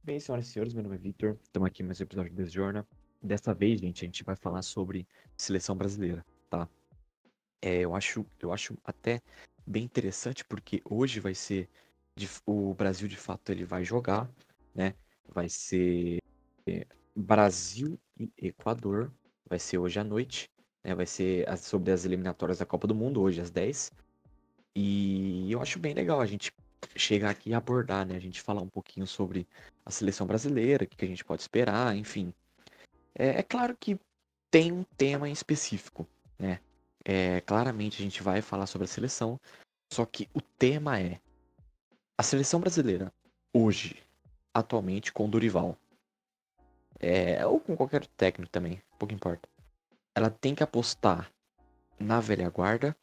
Bem, senhoras e senhores, meu nome é Victor. Estamos aqui em mais um episódio do Desjorna. Dessa vez, gente, a gente vai falar sobre seleção brasileira, tá? Eu acho até bem interessante porque hoje vai ser o Brasil de fato ele vai jogar, né? Vai ser Brasil e Equador. Vai ser hoje à noite, né? Vai ser sobre as eliminatórias da Copa do Mundo hoje às 10. E eu acho bem legal a gente chegar aqui e abordar, né? A gente falar um pouquinho sobre a seleção brasileira, o que a gente pode esperar, enfim. É claro que tem um tema em específico, né? Claramente a gente vai falar sobre a seleção, só que o tema é a seleção brasileira hoje, atualmente com o Dorival, ou com qualquer técnico também, pouco importa. Ela tem que apostar na velha guarda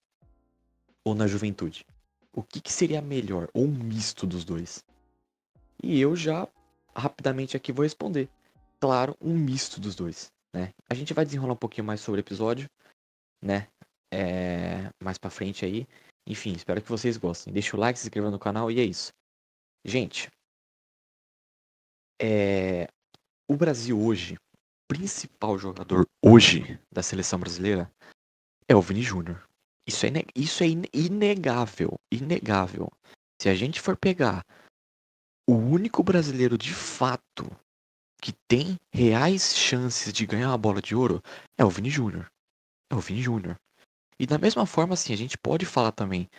ou na juventude? O que seria melhor? Ou um misto dos dois? E eu já rapidamente aqui vou responder. Claro, um misto dos dois, né? A gente vai desenrolar um pouquinho mais sobre o episódio, né? Mais pra frente aí. Enfim, espero que vocês gostem. Deixa o like, se inscreva no canal e é isso. Gente, é... o Brasil hoje, o principal jogador hoje da seleção brasileira é o Vini Júnior. Isso é inegável, inegável. Se a gente for pegar o único brasileiro de fato que tem reais chances de ganhar a bola de ouro é o Vini Júnior. É o Vini Júnior. E da mesma forma, assim, a gente pode falar também.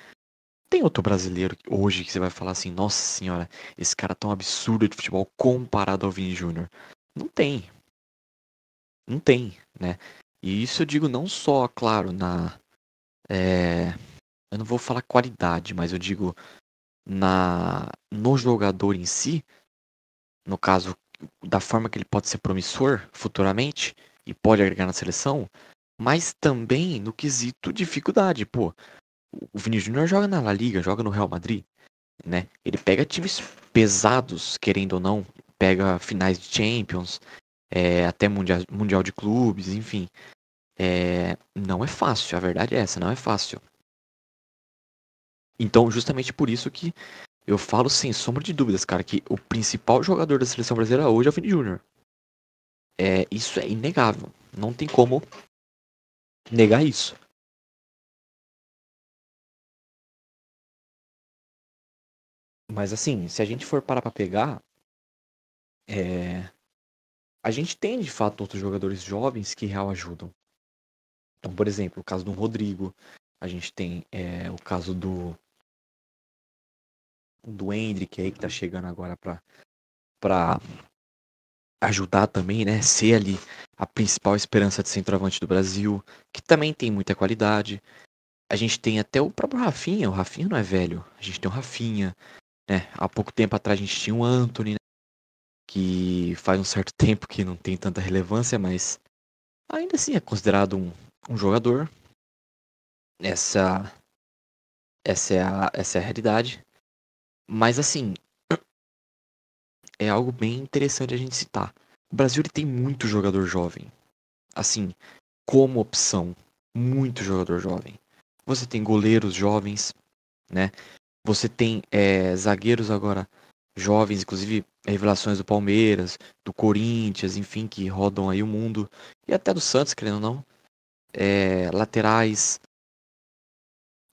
Tem outro brasileiro hoje que você vai falar assim, nossa senhora, esse cara é tão absurdo de futebol comparado ao Vini Júnior. Não tem. Não tem, né? E isso eu digo não só, claro, eu não vou falar qualidade, mas eu digo no jogador em si, no caso, da forma que ele pode ser promissor futuramente e pode agregar na seleção, mas também no quesito dificuldade. Pô, o Vini Júnior joga na La Liga, joga no Real Madrid, né? Ele pega times pesados, querendo ou não, pega finais de Champions, até mundial de clubes, enfim. Não é fácil, a verdade é essa, não é fácil. Então, justamente por isso que eu falo sem sombra de dúvidas, cara, que o principal jogador da seleção brasileira hoje é o Vini Júnior. Isso é inegável. Não tem como negar isso. Mas assim, se a gente for parar pra pegar, é, a gente tem de fato outros jogadores jovens que real ajudam. Então, por exemplo, o caso do Rodrigo, a gente tem o caso do Endrick aí que tá chegando agora pra ajudar também, né? Ser ali a principal esperança de centroavante do Brasil, que também tem muita qualidade. A gente tem até o próprio Rafinha, o Rafinha não é velho, a gente tem o Rafinha, né? Há pouco tempo atrás a gente tinha o Antony, né? Que faz um certo tempo que não tem tanta relevância, mas ainda assim é considerado um jogador. Essa, essa é a realidade. Mas assim, é algo bem interessante a gente citar. O Brasil ele tem muito jogador jovem. Assim, como opção, muito jogador jovem. Você tem goleiros jovens, né? Você tem zagueiros agora jovens, inclusive revelações do Palmeiras, do Corinthians, enfim, que rodam aí o mundo. E até do Santos, querendo ou não. Laterais.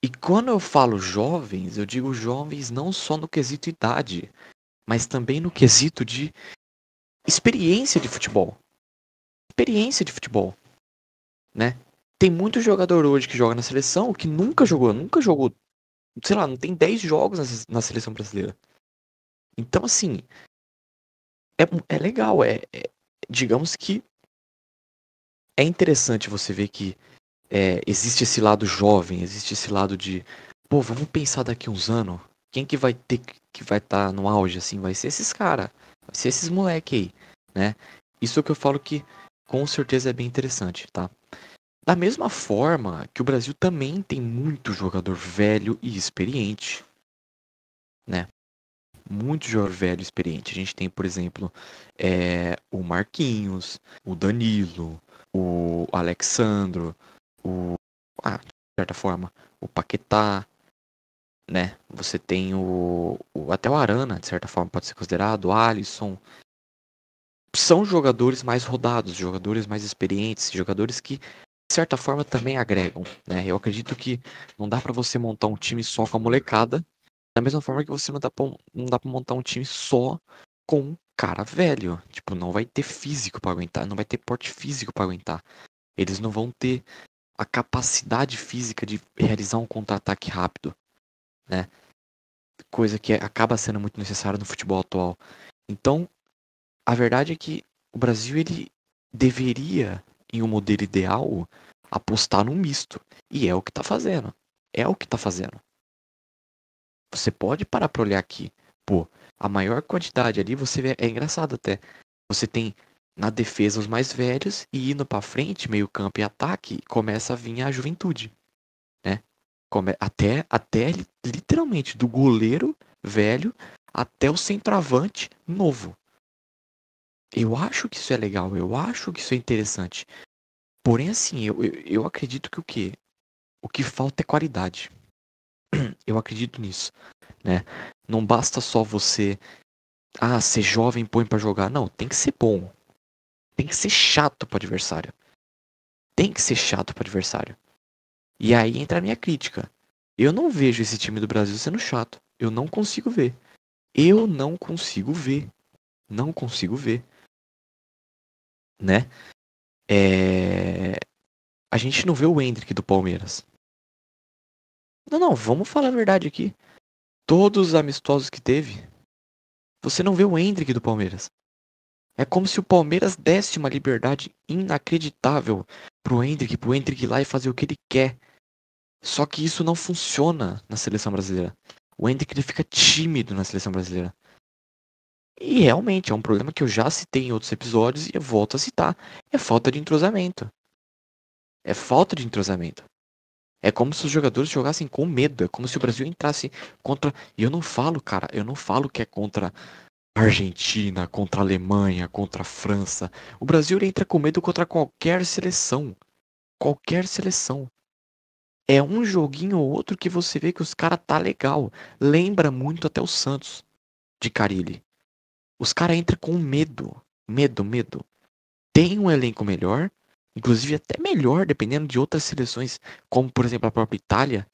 E quando eu falo jovens, eu digo jovens não só no quesito idade, mas também no quesito de experiência de futebol. Experiência de futebol, né? Tem muito jogador hoje que joga na seleção que nunca jogou, sei lá, não tem 10 jogos na seleção brasileira. Então, assim, é legal, digamos que é interessante você ver que existe esse lado jovem, existe esse lado de, pô, vamos pensar daqui uns anos, quem que vai estar no auge, assim, vai ser esses cara, vai ser esses moleque aí, né? Isso é o que eu falo que com certeza é bem interessante, tá? Da mesma forma que o Brasil também tem muito jogador velho e experiente, né? Muito jogador velho e experiente. A gente tem, por exemplo, o Marquinhos, o Danilo, o Alexandro, de certa forma, o Paquetá. né? Você tem até o Arana, de certa forma, pode ser considerado, o Alisson. São jogadores mais rodados, jogadores mais experientes, jogadores que, de certa forma, também agregam, né? Eu acredito que não dá pra você montar um time só com a molecada, da mesma forma que você não dá pra montar um time só com cara velho. Tipo, não vai ter físico pra aguentar, não vai ter porte físico pra aguentar. Eles não vão ter a capacidade física de realizar um contra-ataque rápido, né? Coisa que acaba sendo muito necessária no futebol atual. Então, a verdade é que o Brasil ele deveria, em um modelo ideal, apostar num misto. E é o que tá fazendo. É o que tá fazendo. Você pode parar pra olhar aqui. Pô, a maior quantidade ali, você vê, é engraçado até. Você tem na defesa os mais velhos e indo pra frente, meio campo e ataque, começa a vir a juventude, né? Até literalmente do goleiro velho até o centroavante novo. Eu acho que isso é legal, eu acho que isso é interessante. Porém, assim, eu acredito que o quê? O que falta é qualidade. Eu acredito nisso, né? Não basta só você, ser jovem põe pra jogar. Não, tem que ser bom. Tem que ser chato pro adversário. Tem que ser chato pro adversário. E aí entra a minha crítica. Eu não vejo esse time do Brasil sendo chato. Eu não consigo ver. Eu não consigo ver. Não consigo ver, né? A gente não vê o Endrick do Palmeiras. Não, não, vamos falar a verdade aqui. Todos os amistosos que teve, você não vê o Endrick do Palmeiras. É como se o Palmeiras desse uma liberdade inacreditável pro Endrick ir lá e fazer o que ele quer. Só que isso não funciona na seleção brasileira. O Endrick ele fica tímido na seleção brasileira. E realmente é um problema que eu já citei em outros episódios e eu volto a citar. É falta de entrosamento. É falta de entrosamento. É como se os jogadores jogassem com medo. É como se o Brasil entrasse contra. E eu não falo, cara, eu não falo que é contra a Argentina, contra a Alemanha, contra a França. O Brasil ele entra com medo contra qualquer seleção. Qualquer seleção. É um joguinho ou outro que você vê que os caras tá legal. Lembra muito até o Santos de Carille. Os caras entram com medo. Medo, medo. Tem um elenco melhor. Inclusive até melhor, dependendo de outras seleções, como por exemplo a própria Itália.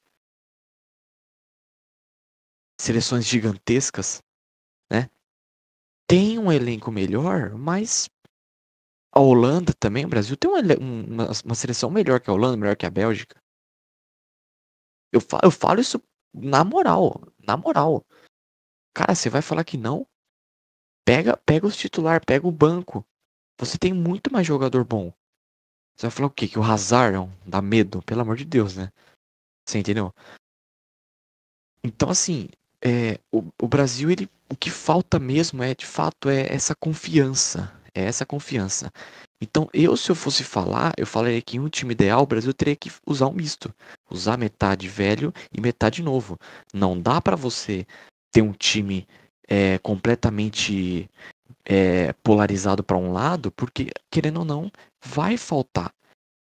Seleções gigantescas, né? Tem um elenco melhor, mas a Holanda também, o Brasil tem uma seleção melhor que a Holanda, melhor que a Bélgica. Eu falo isso na moral, na moral. Cara, você vai falar que não? Pega os titular, pega o banco. Você tem muito mais jogador bom. Você vai falar o quê? Que o Hazard não dá medo? Pelo amor de Deus, né? Você entendeu? Então, assim, o Brasil, o que falta mesmo de fato, é essa confiança. É essa confiança. Então, se eu fosse falar, eu falaria que em um time ideal, o Brasil teria que usar um misto. Usar metade velho e metade novo. Não dá pra você ter um time completamente polarizado pra um lado, porque, querendo ou não, vai faltar.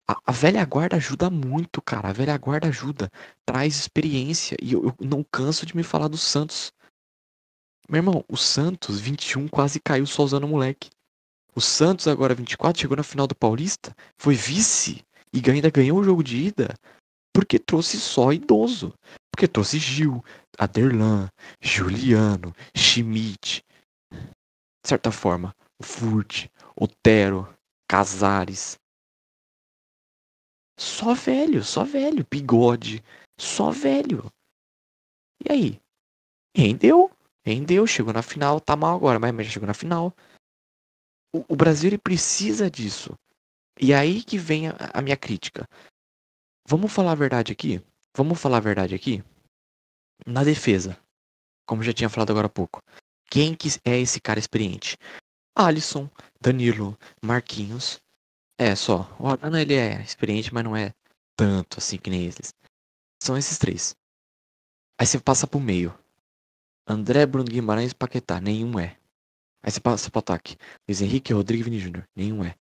A velha guarda ajuda muito, cara. A velha guarda ajuda. Traz experiência. E eu não canso de me falar do Santos. Meu irmão, o Santos 21 quase caiu só usando o moleque. O Santos agora 24 chegou na final do Paulista, foi vice e ainda ganhou o jogo de ida porque trouxe só idoso. Porque trouxe Gil, Aderlan, Juliano, Schmidt, de certa forma, o Furt, Otero, Casares. Só velho, bigode, só velho. E aí? Rendeu, rendeu, chegou na final, tá mal agora, mas já chegou na final. O Brasil ele precisa disso. E aí que vem a minha crítica. Vamos falar a verdade aqui? Vamos falar a verdade aqui? Na defesa, como já tinha falado agora há pouco. Quem que é esse cara experiente? Alisson, Danilo, Marquinhos. É só. O Arana ele é experiente, mas não é tanto assim que nem eles. São esses três. Aí você passa pro meio. André, Bruno Guimarães, Paquetá. Nenhum é. Aí você passa pro ataque. Luiz Henrique, Rodrigo e Vini Júnior. Nenhum é.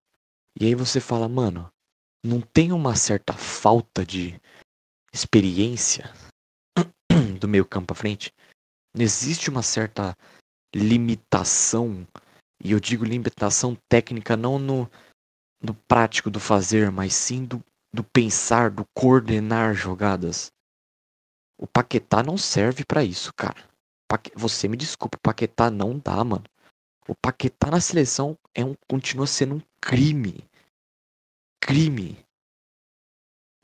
E aí você fala, mano, não tem uma certa falta de experiência do meio campo pra frente. Não existe uma certa limitação, e eu digo limitação técnica não no prático do fazer, mas sim do pensar, do coordenar jogadas. O Paquetá não serve pra isso, cara. Você me desculpa, o Paquetá não dá, mano. O Paquetá na seleção continua sendo um crime. Crime.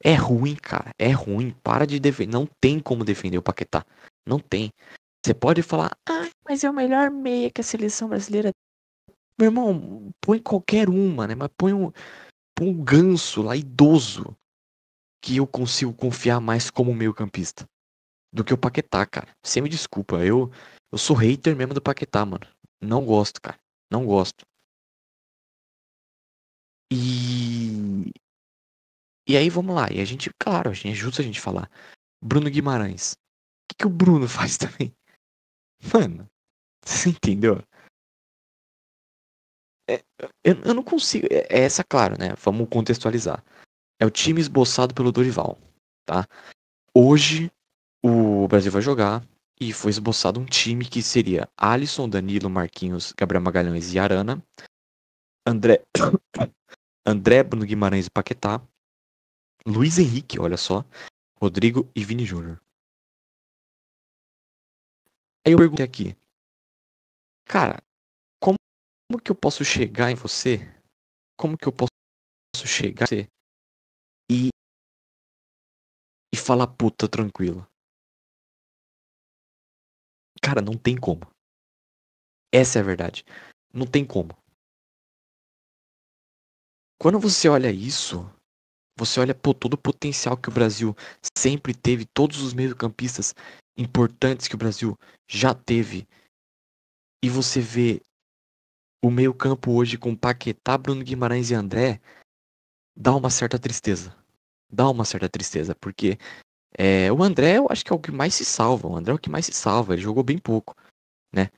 É ruim, cara. É ruim. Para de defender. Não tem como defender o Paquetá. Não tem. Você pode falar, mas é o melhor meia que a seleção brasileira. Meu irmão, põe qualquer uma, né? Mas põe um ganso lá, idoso, que eu consigo confiar mais como meio-campista do que o Paquetá, cara. Você me desculpa, eu sou hater mesmo do Paquetá, mano. Não gosto, cara. Não gosto. E. E aí vamos lá. E a gente, claro, é justo a gente falar. Bruno Guimarães. O que o Bruno faz também? Mano, você entendeu? É, eu não consigo. É essa, claro, né? Vamos contextualizar. É o time esboçado pelo Dorival, tá? Hoje o Brasil vai jogar e foi esboçado um time que seria Alisson, Danilo, Marquinhos, Gabriel Magalhães e Arana, André, André, Bruno Guimarães e Paquetá, Luiz Henrique, olha só, Rodrigo e Vini Júnior. Aí eu perguntei aqui, cara, como que eu posso chegar em você? Como que eu posso chegar em você e, e falar puta tranquilo? Cara, não tem como. Essa é a verdade. Não tem como. Quando você olha isso, você olha todo o potencial que o Brasil sempre teve, todos os meio-campistas importantes que o Brasil já teve, e você vê o meio-campo hoje com Paquetá, Bruno Guimarães e André, dá uma certa tristeza. Dá uma certa tristeza, porque o André eu acho que é o que mais se salva. O André é o que mais se salva, ele jogou bem pouco, né?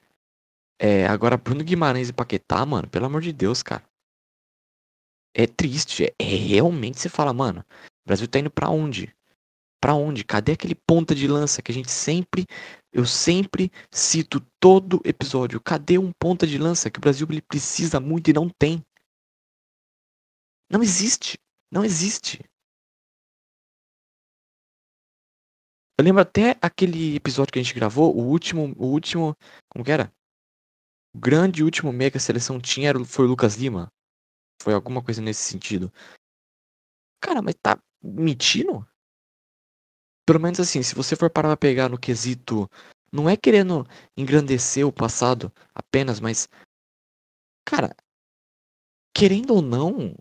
Agora, Bruno Guimarães e Paquetá, mano, pelo amor de Deus, cara. É triste, realmente você fala, mano, o Brasil tá indo pra onde? Pra onde? Cadê aquele ponta de lança que eu sempre cito todo episódio? Cadê um ponta de lança que o Brasil ele precisa muito e não tem? Não existe. Não existe. Eu lembro até aquele episódio que a gente gravou, como que era? O grande último meia que a seleção tinha foi o Lucas Lima. Foi alguma coisa nesse sentido. Cara, mas tá mentindo? Pelo menos assim, se você for parar pra pegar no quesito, não é querendo engrandecer o passado apenas, mas, cara, querendo ou não,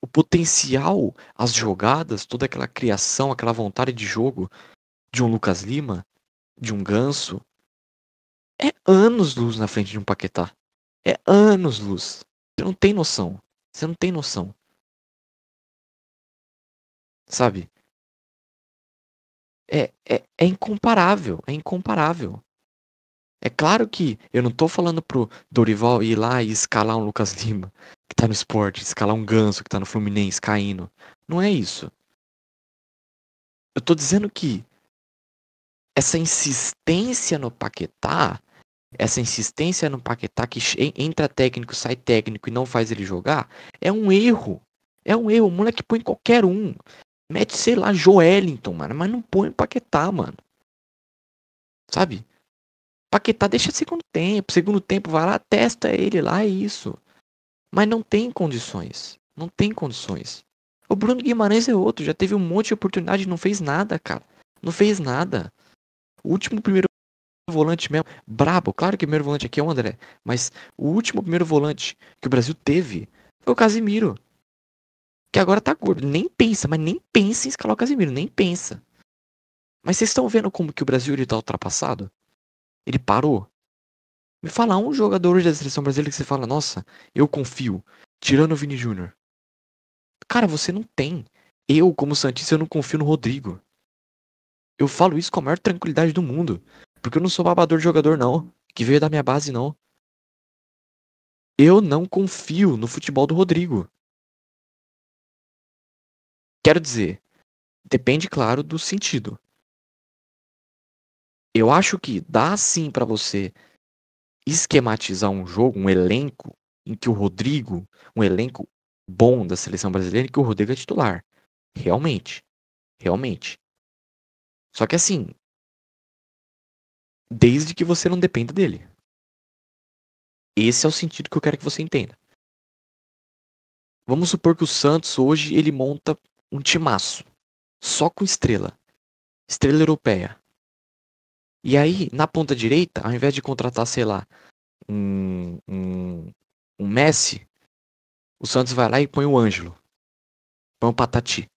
o potencial, as jogadas, toda aquela criação, aquela vontade de jogo de um Lucas Lima, de um Ganso, é anos-luz na frente de um Paquetá. É anos-luz. Você não tem noção. Você não tem noção. Sabe? É incomparável. É incomparável. É claro que eu não tô falando pro Dorival ir lá e escalar um Lucas Lima, que tá no esporte, escalar um Ganso, que tá no Fluminense, caindo. Não é isso. Eu tô dizendo que essa insistência no Paquetá, que entra técnico, sai técnico e não faz ele jogar, é um erro. É um erro. O moleque põe qualquer um. Mete, sei lá, Joelinton, mano, mas não põe o Paquetá, mano. Sabe? Paquetá deixa segundo tempo. Segundo tempo, vai lá, testa ele lá, é isso. Mas não tem condições. Não tem condições. O Bruno Guimarães é outro, já teve um monte de oportunidade e não fez nada, cara. Não fez nada. O último primeiro volante mesmo, brabo, claro que o primeiro volante aqui é o André, mas o último primeiro volante que o Brasil teve foi o Casimiro, que agora tá gordo. Nem pensa, mas nem pensa em escalar o Casimiro, nem pensa. Mas vocês estão vendo como que o Brasil ele tá ultrapassado? Ele parou? Me fala um jogador hoje da seleção brasileira que você fala, nossa, eu confio, tirando o Vini Júnior. Cara, você não tem. Eu, como santista, eu não confio no Rodrigo. Eu falo isso com a maior tranquilidade do mundo. Porque eu não sou babador de jogador, não. Que veio da minha base, não. Eu não confio no futebol do Rodrigo. Quero dizer, depende, claro, do sentido. Eu acho que dá sim pra você esquematizar um jogo, um elenco, em que o Rodrigo, um elenco bom da seleção brasileira, em que o Rodrigo é titular. Realmente. Realmente. Só que assim, desde que você não dependa dele. Esse é o sentido que eu quero que você entenda. Vamos supor que o Santos hoje ele monta um timaço, só com estrela, estrela europeia. E aí, na ponta direita, ao invés de contratar, sei lá, um, um, um Messi, o Santos vai lá e põe o Ângelo, põe o Patati.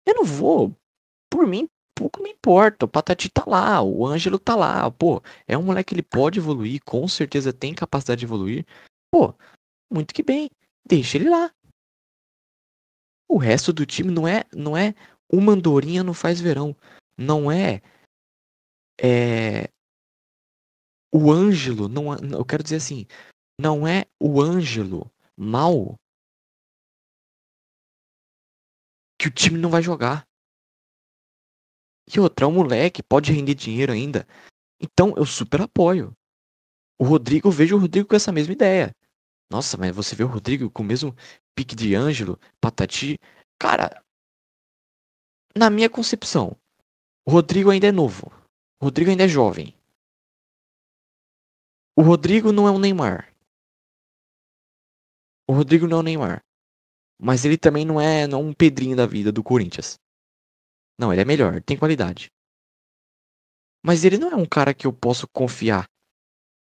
Eu não vou, por mim, pouco me importa. O Patati tá lá, o Ângelo tá lá. Pô, é um moleque que ele pode evoluir, com certeza tem capacidade de evoluir. Pô, muito que bem, deixa ele lá. O resto do time não é uma andorinha não faz verão. Não é, é o Ângelo, não, eu quero dizer assim, não é o Ângelo mal que o time não vai jogar. E outra, é um moleque, pode render dinheiro ainda. Então eu super apoio. O Rodrigo, eu vejo o Rodrigo com essa mesma ideia. Nossa, mas você vê o Rodrigo com o mesmo pique de Ângelo, Patati. Cara, na minha concepção, o Rodrigo ainda é novo. O Rodrigo ainda é jovem. O Rodrigo não é um Neymar. O Rodrigo não é um Neymar. Mas ele também não é um Pedrinho da vida do Corinthians. Não, ele é melhor, tem qualidade. Mas ele não é um cara que eu posso confiar.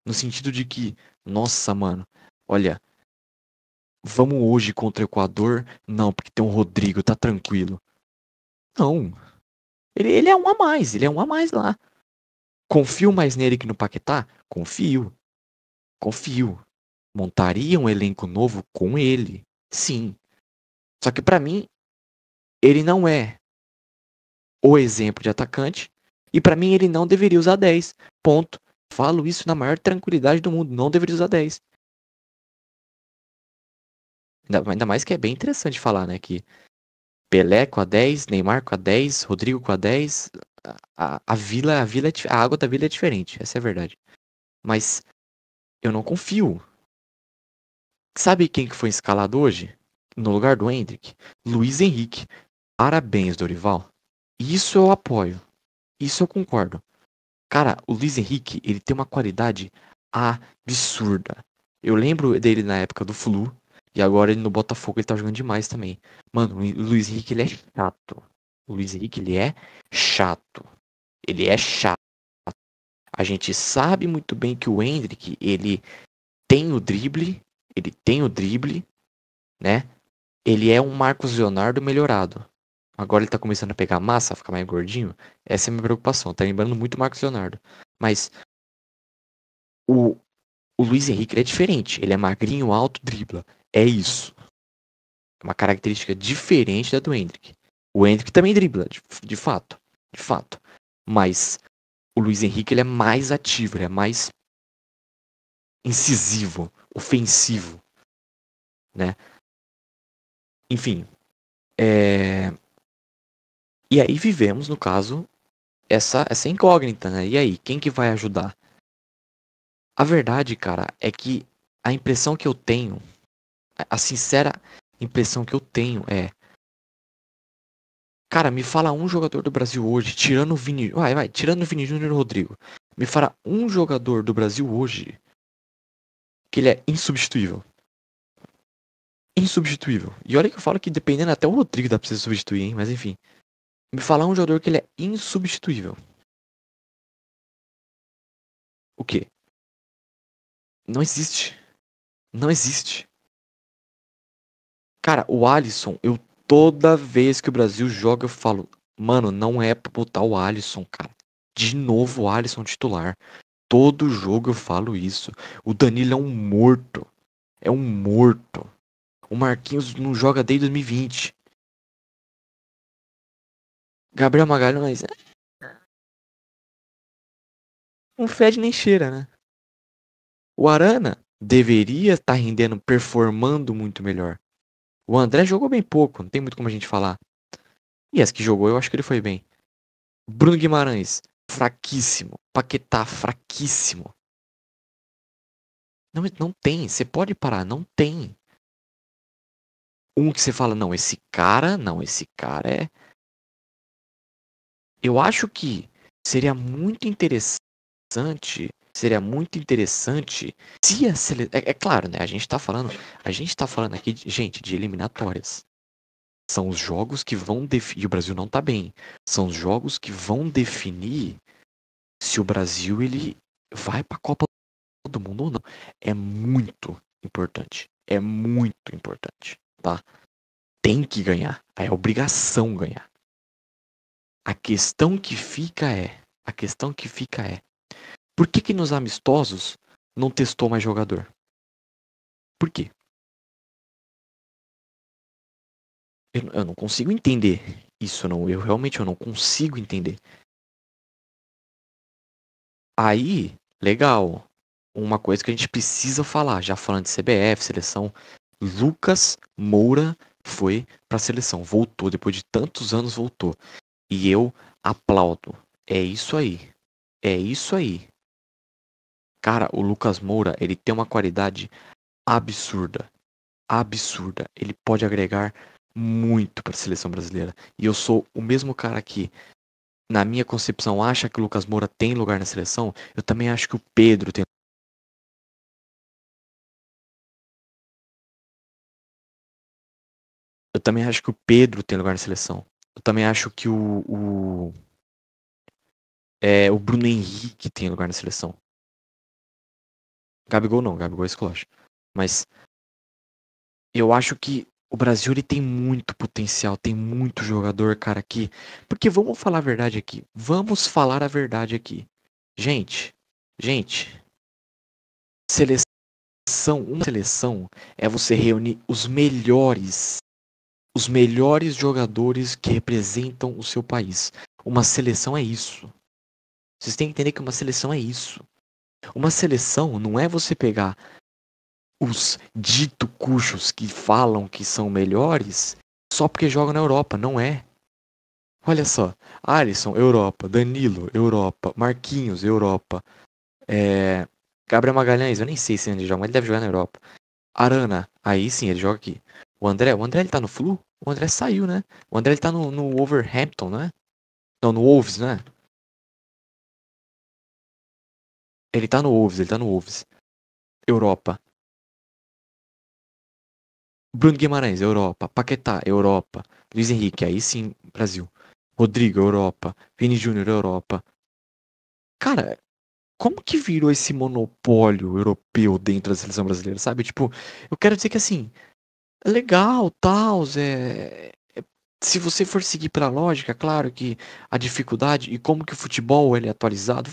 No sentido de que, nossa, mano, olha, vamos hoje contra o Equador? Não, porque tem um Rodrigo, tá tranquilo. Não. Ele é um a mais, ele é um a mais lá. Confio mais nele que no Paquetá? Confio. Confio. Montaria um elenco novo com ele. Sim. Só que pra mim, ele não é o exemplo de atacante. E pra mim, ele não deveria usar 10. Ponto. Falo isso na maior tranquilidade do mundo. Não deveria usar 10. Ainda mais que é bem interessante falar, né? Que Pelé com a 10, Neymar com a 10, Rodrigo com a 10. A água da Vila é diferente. Essa é a verdade. Mas eu não confio. Sabe quem que foi escalado hoje? No lugar do Endrick? Luiz Henrique. Parabéns, Dorival. Isso eu apoio. Isso eu concordo. Cara, o Luiz Henrique, ele tem uma qualidade absurda. Eu lembro dele na época do Flu. E agora ele no Botafogo, ele tá jogando demais também. Mano, o Luiz Henrique, ele é chato. O Luiz Henrique, ele é chato. Ele é chato. A gente sabe muito bem que o Endrick, ele tem o drible. Ele tem o drible, né? Ele é um Marcos Leonardo melhorado. Agora ele tá começando a pegar massa, ficar mais gordinho. Essa é a minha preocupação. Tá lembrando muito o Marcos Leonardo. Mas o, o Luiz Henrique ele é diferente. Ele é magrinho, alto, dribla. É isso. É uma característica diferente da do Endrick. O Endrick também dribla, de fato. De fato. Mas o Luiz Henrique ele é mais ativo, ele é mais incisivo, ofensivo, né? Enfim. É... E aí vivemos, no caso, essa incógnita, né? E aí, quem que vai ajudar? A verdade, cara, é que a impressão que eu tenho, a sincera impressão que eu tenho é, cara, me fala um jogador do Brasil hoje, tirando o Vini, tirando o Vini Júnior e o Rodrigo. Me fala um jogador do Brasil hoje que ele é insubstituível. Insubstituível. E olha que eu falo que dependendo até o Rodrigo dá pra você substituir, hein? Mas enfim. Me falar um jogador que ele é insubstituível. O quê? Não existe. Não existe. Cara, o Alisson, eu toda vez que o Brasil joga, eu falo, mano, não é pra botar o Alisson, cara. De novo o Alisson titular. Todo jogo eu falo isso. O Danilo é um morto. É um morto. O Marquinhos não joga desde 2020. Gabriel Magalhães, não fede nem cheira, né? O Arana deveria estar rendendo, performando muito melhor. O André jogou bem pouco, não tem muito como a gente falar. E as que jogou, eu acho que ele foi bem. Bruno Guimarães fraquíssimo. Paquetá, fraquíssimo. Não tem. Você pode parar, não tem. Um que você fala, não, esse cara é. Eu acho que seria muito interessante. Seria muito interessante se a seleção. É claro, né? A gente tá falando aqui, gente, de eliminatórias. São os jogos que vão definir. E o Brasil não tá bem. São os jogos que vão definir se o Brasil ele vai pra Copa do Mundo ou não. É muito importante. É muito importante, tá? Tem que ganhar. É obrigação ganhar. A questão que fica é. A questão que fica é. Por que que nos amistosos não testou mais jogador? Por quê? Eu não consigo entender isso, não. Eu realmente não consigo entender. Aí, legal. Uma coisa que a gente precisa falar, já falando de CBF, seleção, Lucas Moura foi pra seleção, voltou depois de tantos anos, voltou. E eu aplaudo. É isso aí. É isso aí. Cara, o Lucas Moura, ele tem uma qualidade absurda. Absurda. Ele pode agregar muito para a seleção brasileira. E eu sou o mesmo cara que, na minha concepção, acha que o Lucas Moura tem lugar na seleção. Eu também acho que o Pedro tem. Eu também acho que o Pedro tem lugar na seleção. Eu também acho que o Bruno Henrique tem lugar na seleção. Gabigol não, Gabigol é esculacho. Mas eu acho que o Brasil ele tem muito potencial, tem muito jogador, cara, aqui. Porque vamos falar a verdade aqui. Vamos falar a verdade aqui. Gente, gente, uma seleção é você reunir os melhores jogadores que representam o seu país. Uma seleção é isso. Vocês têm que entender que uma seleção é isso. Uma seleção não é você pegar os dito cuchos que falam que são melhores só porque jogam na Europa. Não é. Olha só. Alisson, Europa. Danilo, Europa. Marquinhos, Europa. É... Gabriel Magalhães, eu nem sei se ele joga, mas ele deve jogar na Europa. Arana, aí sim, ele joga aqui. O André ele tá no Flu? O André saiu, né? O André ele tá no Wolverhampton, né? Não, no Wolves, né? Ele tá no Wolves. Europa. Bruno Guimarães, Europa. Paquetá, Europa. Luiz Henrique, aí sim, Brasil. Rodrigo, Europa. Vini Júnior, Europa. Cara, como que virou esse monopólio europeu dentro da seleção brasileira, sabe? Tipo, eu quero dizer que assim, é legal, tal, se você for seguir pela lógica, claro que a dificuldade e como que o futebol ele é atualizado,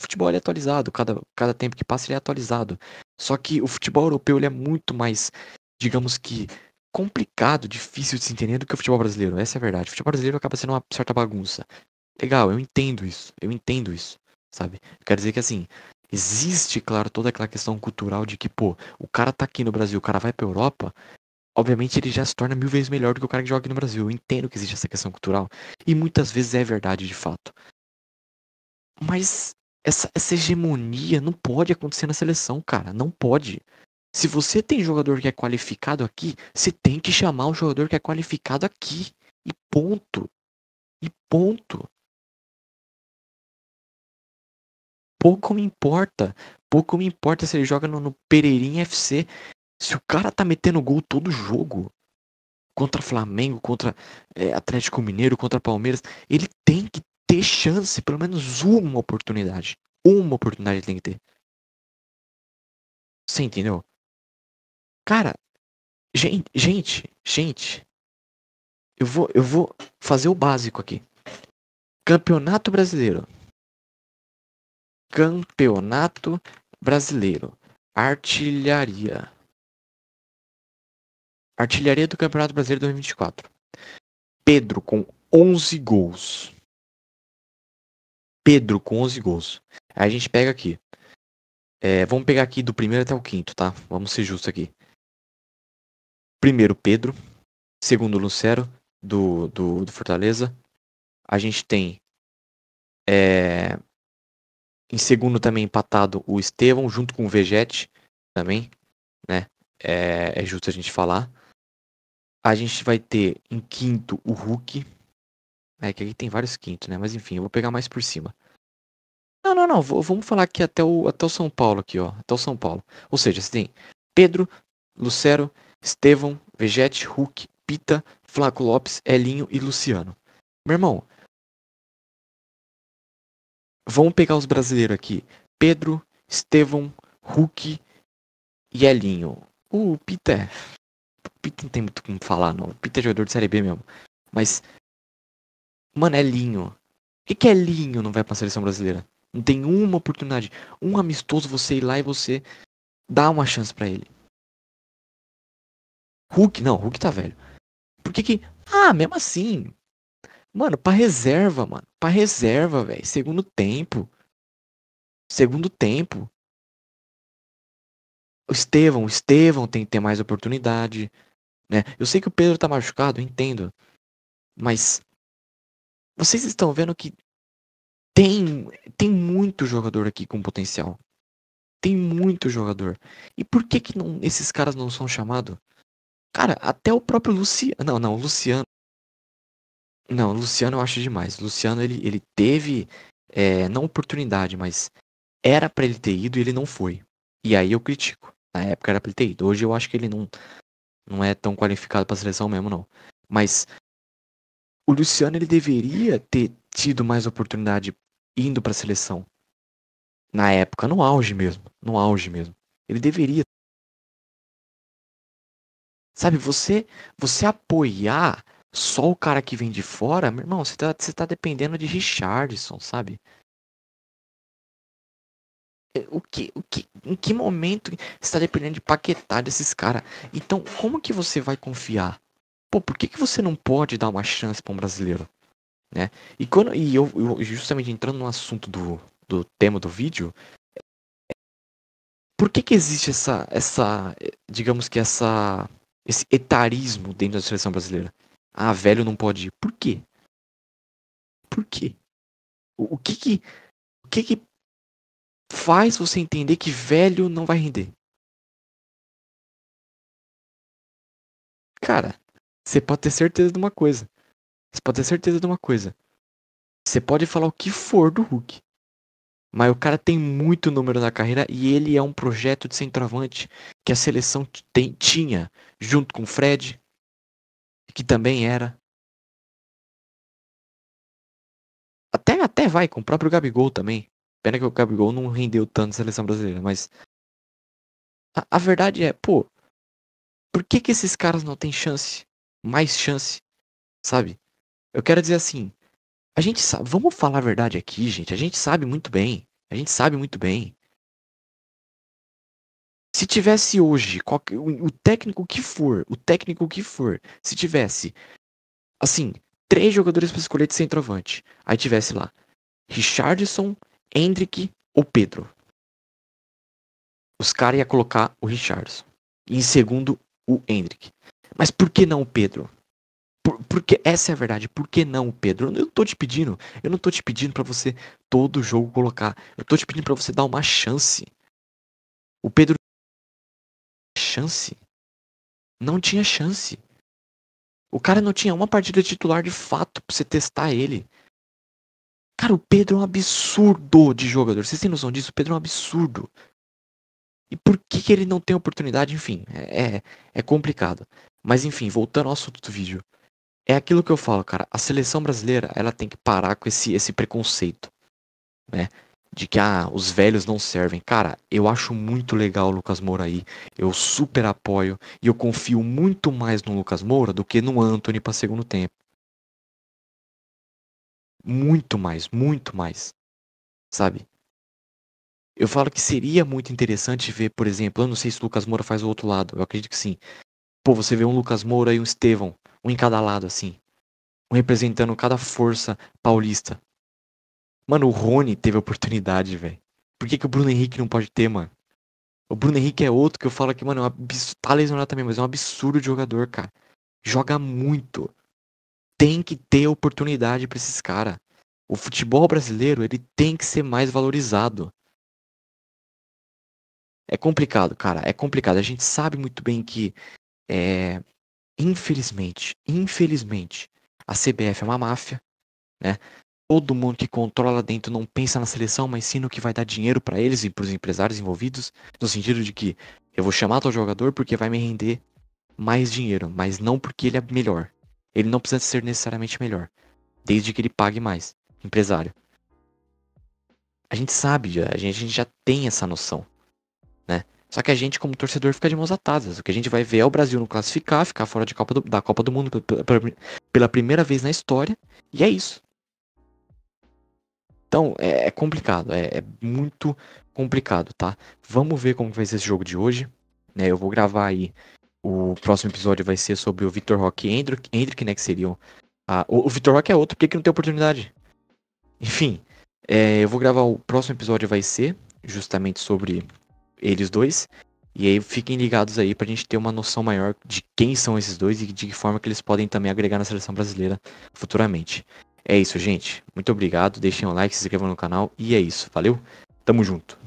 cada tempo que passa ele é atualizado. Só que o futebol europeu ele é muito mais, digamos que, complicado, difícil de se entender do que o futebol brasileiro. Essa é a verdade. O futebol brasileiro acaba sendo uma certa bagunça. Legal, eu entendo isso, sabe? Quero dizer que assim, existe, claro, toda aquela questão cultural de que, pô, o cara tá aqui no Brasil, o cara vai pra Europa. Obviamente ele já se torna 1000 vezes melhor do que o cara que joga aqui no Brasil. Eu entendo que existe essa questão cultural. E muitas vezes é verdade de fato. Mas essa hegemonia não pode acontecer na seleção, cara. Não pode. Se você tem jogador que é qualificado aqui, você tem que chamar o jogador que é qualificado aqui. E ponto. E ponto. Pouco me importa. Pouco me importa se ele joga no Pereirinha FC. Se o cara tá metendo gol todo jogo, contra Flamengo, contra Atlético Mineiro, contra Palmeiras, ele tem que ter chance, pelo menos uma oportunidade. Uma oportunidade ele tem que ter. Você entendeu? Cara, gente, eu vou fazer o básico aqui. Campeonato Brasileiro. Campeonato Brasileiro. Artilharia. Artilharia do Campeonato Brasileiro 2024. Pedro com 11 gols. Pedro com 11 gols. Aí a gente pega aqui. Vamos pegar aqui do primeiro até o quinto, tá? Vamos ser justos aqui. Primeiro, Pedro. Segundo, Lucero, do Fortaleza. A gente tem Em segundo também empatado o Estevão, junto com o Vegete também, né? É justo a gente falar. A gente vai ter em quinto o Hulk. É que aqui tem vários quintos, né? Mas enfim, eu vou pegar mais por cima. Não. Vamos falar aqui até o São Paulo aqui, ó. Até o São Paulo. Ou seja, você tem Pedro, Lucero, Estevão, Vegete, Hulk, Pita, Flaco Lopes, Elinho e Luciano. Meu irmão, vamos pegar os brasileiros aqui. Pedro, Estevão, Hulk e Elinho. O Pita não tem muito como falar, não. O Pita é jogador de Série B mesmo. Mas, mano, Elinho. O que Elinho não vai pra seleção brasileira? Não tem uma oportunidade. Um amistoso você ir lá e você dá uma chance pra ele. Hulk, não, Hulk tá velho. Por que que... Ah, mesmo assim. Mano, pra reserva, mano. Pra reserva, velho. Segundo tempo. Segundo tempo. O Estevão tem que ter mais oportunidade, né? Eu sei que o Pedro tá machucado, eu entendo. Mas vocês estão vendo que tem muito jogador aqui com potencial. Tem muito jogador. E por que que não, esses caras não são chamados? Cara, até o próprio Luciano. Não, o Luciano. Não, o Luciano eu acho demais. O Luciano, ele teve, não oportunidade, mas era pra ele ter ido e ele não foi. E aí eu critico. Na época era pra ele ter ido. Hoje eu acho que ele não é tão qualificado pra seleção mesmo, não. Mas o Luciano, ele deveria ter tido mais oportunidade indo pra seleção. Na época, no auge mesmo. No auge mesmo. Ele deveria. Sabe, você apoiar só o cara que vem de fora, meu irmão, você tá dependendo de Richarlison, sabe? Em que momento você tá dependendo de Paquetá desses caras? Então, como que você vai confiar? Pô, por que que você não pode dar uma chance pra um brasileiro, né? E eu justamente entrando no assunto do tema do vídeo, por que que existe digamos que esse etarismo dentro da seleção brasileira? Ah, velho não pode ir. Por quê? Por quê? O que que faz você entender que velho não vai render? Cara, você pode ter certeza de uma coisa. Você pode ter certeza de uma coisa. Você pode falar o que for do Hulk, mas o cara tem muito número na carreira e ele é um projeto de centroavante que a seleção tinha junto com o Fred, que também era. Até vai com o próprio Gabigol também. Pena que o Gabigol não rendeu tanto na seleção brasileira, mas a verdade é, pô, por que que esses caras não têm chance? Mais chance, sabe? Eu quero dizer assim, a gente sabe, vamos falar a verdade aqui, gente. A gente sabe muito bem. A gente sabe muito bem. Se tivesse hoje, o técnico que for, se tivesse, assim, três jogadores para escolher de centroavante, aí tivesse lá, Richarlison, Endrick ou Pedro. Os caras iam colocar o Richarlison. E em segundo, o Endrick. Mas por que não o Pedro? Porque essa é a verdade. Por que não o Pedro? Eu não tô te pedindo. Eu não tô te pedindo pra você todo jogo colocar. Eu tô te pedindo pra você dar uma chance. O Pedro chance. Não tinha chance. O cara não tinha uma partida titular de fato pra você testar ele. Cara, o Pedro é um absurdo de jogador. Vocês têm noção disso? O Pedro é um absurdo. E por que que ele não tem oportunidade? Enfim, é complicado. Mas enfim, voltando ao assunto do vídeo. É aquilo que eu falo, cara. A seleção brasileira, ela tem que parar com esse preconceito, né? De que, os velhos não servem. Cara, eu acho muito legal o Lucas Moura aí. Eu super apoio. E eu confio muito mais no Lucas Moura do que no Antony pra segundo tempo. Muito mais. Sabe? Eu falo que seria muito interessante ver, por exemplo, eu não sei se o Lucas Moura faz o outro lado. Eu acredito que sim. Pô, você vê um Lucas Moura e um Estevão. Um em cada lado, assim. Um representando cada força paulista. Mano, o Rony teve oportunidade, velho. Por que que o Bruno Henrique não pode ter, mano? O Bruno Henrique é outro que eu falo que, mano, tá lesionado também, mas é um absurdo de jogador, cara. Joga muito. Tem que ter oportunidade pra esses caras. O futebol brasileiro, ele tem que ser mais valorizado. É complicado, cara, é complicado. A gente sabe muito bem que, infelizmente, a CBF é uma máfia, né? Todo mundo que controla lá dentro não pensa na seleção, mas sim no que vai dar dinheiro pra eles e pros empresários envolvidos, no sentido de que eu vou chamar tal jogador porque vai me render mais dinheiro, mas não porque ele é melhor. Ele não precisa ser necessariamente melhor, desde que ele pague mais. Empresário. A gente sabe, a gente já tem essa noção, né? Só que a gente, como torcedor, fica de mãos atadas. O que a gente vai ver é o Brasil não classificar, ficar fora da Copa do Mundo pela primeira vez na história, e é isso. Então, é complicado, é muito complicado, tá? Vamos ver como vai ser esse jogo de hoje, né? Eu vou gravar aí, o próximo episódio vai ser sobre o Vitor Roque e Endrick, né, que seriam... o Vitor Roque é outro, por que não tem oportunidade? Enfim, eu vou gravar o próximo episódio, vai ser justamente sobre eles dois, e aí fiquem ligados aí pra gente ter uma noção maior de quem são esses dois e de que forma que eles podem também agregar na seleção brasileira futuramente. É isso, gente. Muito obrigado. Deixem um like, se inscrevam no canal. E é isso. Valeu? Tamo junto.